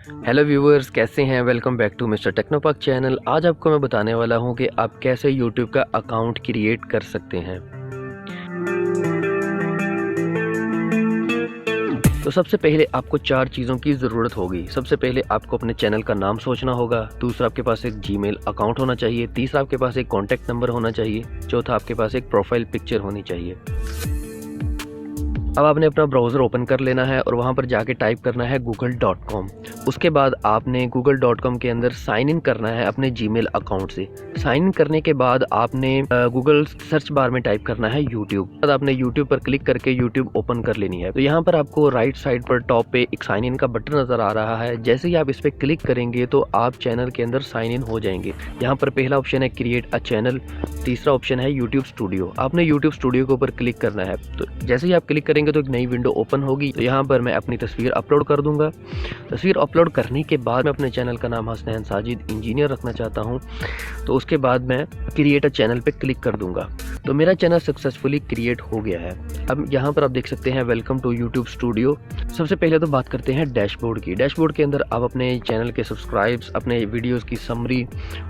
Hello viewers, कैसे हैं। Welcome back to mister Technopak channel. आज आपको मैं बताने वाला हूं कि आप कैसे यूट्यूब का अकाउंट क्रिएट कर सकते हैं। तो सबसे पहले आपको 4 चीज़ों की ज़रूरत होगी। सबसे पहले आपको अपने चैनल का नाम सोचना होगा। दूसरा, आपके पास एक जीमेल अकाउंट होना चाहिए। तीसरा, आपके पास एक कॉन्टैक्ट नंबर होना चाहिए। चौथा, आपके पास एक प्रोफाइल पिक्चर होनी चाहिए। अब आपने अपना ब्राउज़र ओपन कर लेना है और वहाँ पर जाके टाइप करना है google.com। उसके बाद आपने google.com के अंदर साइन इन करना है अपने जीमेल अकाउंट से। साइन इन करने के बाद आपने गूगल सर्च बार में टाइप करना है यूट्यूब। बाद आपने यूट्यूब पर क्लिक करके यूट्यूब ओपन कर लेनी है। तो यहाँ पर आपको राइट साइड पर टॉप पे एक साइन इन का बटन नज़र आ रहा है। जैसे ही आप इस पर क्लिक करेंगे तो आप चैनल के अंदर साइन इन हो जाएंगे। यहाँ पर पहला ऑप्शन है क्रिएट अ चैनल, तीसरा ऑप्शन है यूट्यूब स्टूडियो। आपने यूट्यूब स्टूडियो के ऊपर क्लिक करना है। तो जैसे ही आप क्लिक करेंगे तो एक नई विंडो ओपन होगी। तो यहाँ पर मैं अपनी तस्वीर अपलोड कर दूंगा। तस्वीर अपलोड करने के बाद मैं अपने चैनल का नाम हसनैन साजिद इंजीनियर रखना चाहता हूँ। तो उसके बाद मैं क्रिएट अ चैनल पे क्लिक कर दूंगा। तो मेरा चैनल सक्सेसफुली क्रिएट हो गया है। अब यहाँ पर आप देख सकते हैं वेलकम टू यूट्यूब स्टूडियो। सबसे पहले तो बात करते हैं डैशबोर्ड की। डैशबोर्ड के अंदर आप अपने चैनल के सब्सक्राइब्स, अपने वीडियोस की समरी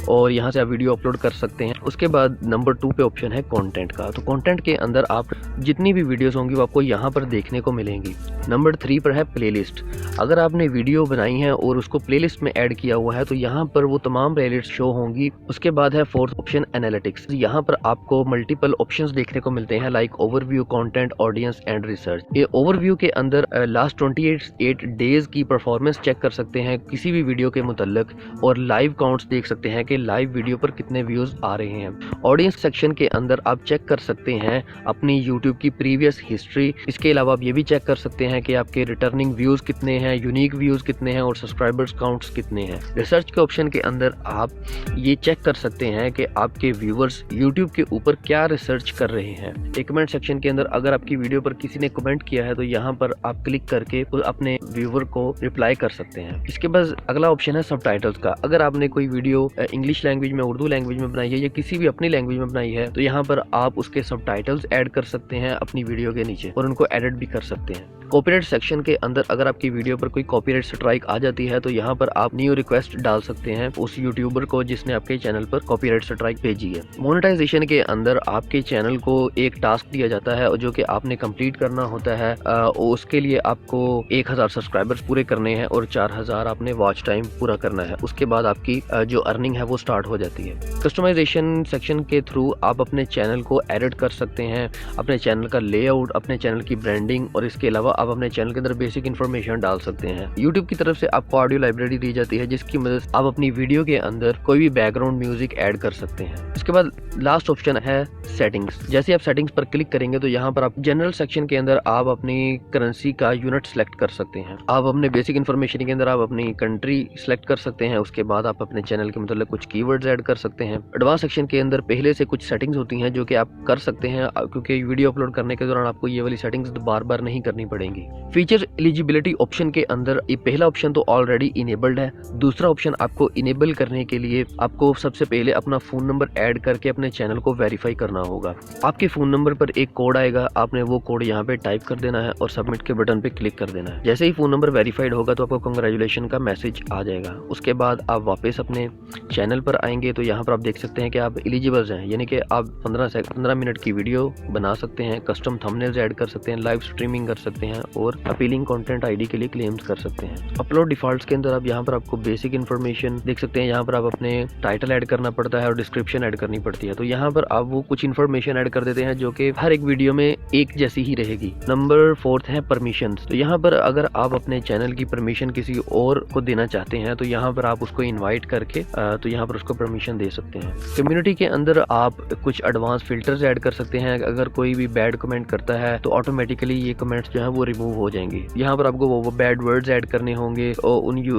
और यहाँ से आप वीडियो अपलोड कर सकते हैं। उसके बाद नंबर 2 पे ऑप्शन है कंटेंट का। तो कंटेंट के अंदर आप जितनी भी वीडियोस होंगी वो आपको यहाँ पर देखने को मिलेंगी। नंबर 3 पर है प्लेलिस्ट। अगर आपने वीडियो बनाई है और उसको प्लेलिस्ट में ऐड किया हुआ है तो यहाँ पर वो तमाम प्लेलिस्ट शो होंगी। उसके बाद है 4th ऑप्शन एनालिटिक्स। यहाँ पर आपको मल्टीपल ऑप्शंस देखने को मिलते हैं like overview, content, audience and research. ये ओवरव्यू के अंदर लास्ट 28 डेज की परफॉर्मेंस चेक कर सकते हैं किसी भी वीडियो के मुतल्लिक, और लाइव काउंट्स देख सकते हैं कि लाइव वीडियो पर कितने व्यूज आ रहे हैं। ऑडियंस सेक्शन के अंदर आप चेक कर सकते हैं अपनी यूट्यूब की प्रीवियस हिस्ट्री। इसके अलावा आप ये भी चेक कर सकते हैं कि आपके रिटर्निंग व्यूज कितने हैं, यूनिक व्यूज कितने हैं और सब्सक्राइबर्स काउंट्स कितने हैं। रिसर्च के ऑप्शन के अंदर आप ये चेक कर सकते हैं कि आपके व्यूवर्स यूट्यूब के ऊपर क्या रिसर्च कर रहे हैं। एक कमेंट सेक्शन के अंदर अगर आपकी वीडियो पर किसी ने कमेंट किया है तो यहाँ पर आप क्लिक करके अपने व्यूवर को रिप्लाई कर सकते हैं। इसके बाद अगला ऑप्शन है सबटाइटल्स का। अगर आपने कोई वीडियो इंग्लिश लैंग्वेज में, उर्दू लैंग्वेज में बनाई है या किसी भी अपनी लैंग्वेज में बनाई है तो यहाँ पर आप उसके सबटाइटल्स ऐड कर सकते हैं अपनी वीडियो के नीचे और उनको एडिट भी कर सकते हैं। कॉपीराइट सेक्शन के अंदर अगर आपकी वीडियो पर कोई कॉपीराइट स्ट्राइक आ जाती है तो यहाँ पर आप न्यू रिक्वेस्ट डाल सकते हैं उस यूट्यूबर को जिसने आपके चैनल पर कॉपीराइट स्ट्राइक भेजी है। मोनेटाइजेशन के अंदर आपके चैनल को एक टास्क दिया जाता है जो कि आपने कंप्लीट करना होता है। उसके लिए आपको 1000 सब्सक्राइबर्स पूरे करने हैं और 4000 आपने वॉच टाइम पूरा करना है। उसके बाद आपकी जो अर्निंग है वो स्टार्ट हो जाती है। कस्टमाइजेशन सेक्शन के थ्रू आप अपने चैनल को एडिट कर सकते हैं, अपने चैनल का लेआउट, अपने चैनल की ब्रांडिंग और इसके अलावा आप अपने चैनल के अंदर बेसिक इन्फॉर्मेशन डाल सकते हैं। YouTube की तरफ से आपको ऑडियो लाइब्रेरी दी जाती है जिसकी मदद से आप अपनी वीडियो के अंदर कोई भी बैकग्राउंड म्यूजिक ऐड कर सकते हैं। इसके बाद लास्ट ऑप्शन है सेटिंग्स। जैसे आप सेटिंग्स पर क्लिक करेंगे तो यहाँ पर आप जनरल सेक्शन के अंदर आप अपनी करेंसी का यूनिट सेलेक्ट कर सकते हैं। आप अपने बेसिक इन्फॉर्मेशन के अंदर आप अपनी कंट्री सेलेक्ट कर सकते हैं। उसके बाद आप अपने चैनल के मतलब कुछ कीवर्ड्स ऐड कर सकते हैं। एडवांस सेक्शन के अंदर पहले से कुछ सेटिंग्स होती हैं जो कि आप कर सकते हैं क्योंकि वीडियो अपलोड करने के दौरान आपको ये वाली सेटिंग्स बार बार नहीं करनी पड़ेंगी। फीचर एलिजिबिलिटी ऑप्शन के अंदर ये पहला ऑप्शन तो ऑलरेडी इनेबल्ड है। दूसरा ऑप्शन आपको इनेबल करने के लिए आपको सबसे पहले अपना फोन नंबर ऐड करके अपने चैनल को वेरीफाई करना होगा। आपके फोन नंबर पर एक कोड आएगा, आपने वो कोड यहाँ पे टाइप कर देना है और सबमिट के बटन पे क्लिक कर देना है। जैसे ही फोन नंबर वेरीफाइड होगा तो आपको कंग्रेचुलेशन का मैसेज आ जाएगा। उसके बाद आप वापस अपने चैनल पर आएंगे तो यहाँ पर आप देख सकते हैं कि आप एलिजिबल हैं, यानी कि आप 15 मिनट की वीडियो बना सकते हैं, कस्टम थंबनेल्स ऐड कर सकते हैं, लाइव स्ट्रीमिंग कर सकते हैं और अपीलिंग कंटेंट आईडी के लिए क्लेम्स कर सकते हैं। अपलोड डिफॉल्ट्स के अंदर आप यहाँ पर आपको बेसिक इन्फॉर्मेशन देख सकते हैं। यहाँ पर आप अपने टाइटल ऐड करना पड़ता है और डिस्क्रिप्शन ऐड करनी पड़ती है। तो यहाँ पर आप वो कुछ इन्फॉर्मेशन ऐड कर देते हैं जो कि हर एक वीडियो में एक जैसी ही रहेगी। नंबर 4 है परमिशंस। तो यहाँ पर अगर आप अपने चैनल की परमिशन किसी और को देना चाहते हैं तो यहाँ पर आप उसको इन्वाइट करके तो यहाँ पर उसको परमिशन दे सकते हैं। कम्युनिटी के अंदर आप कुछ एडवांस फिल्टर्स ऐड कर सकते हैं। अगर कोई भी बैड कमेंट करता है तो ऑटोमेटिकली ये कमेंट्स जो है वो रिमूव हो जाएंगे। यहाँ पर आपको वो बैड वर्ड्स ऐड करने होंगे और उन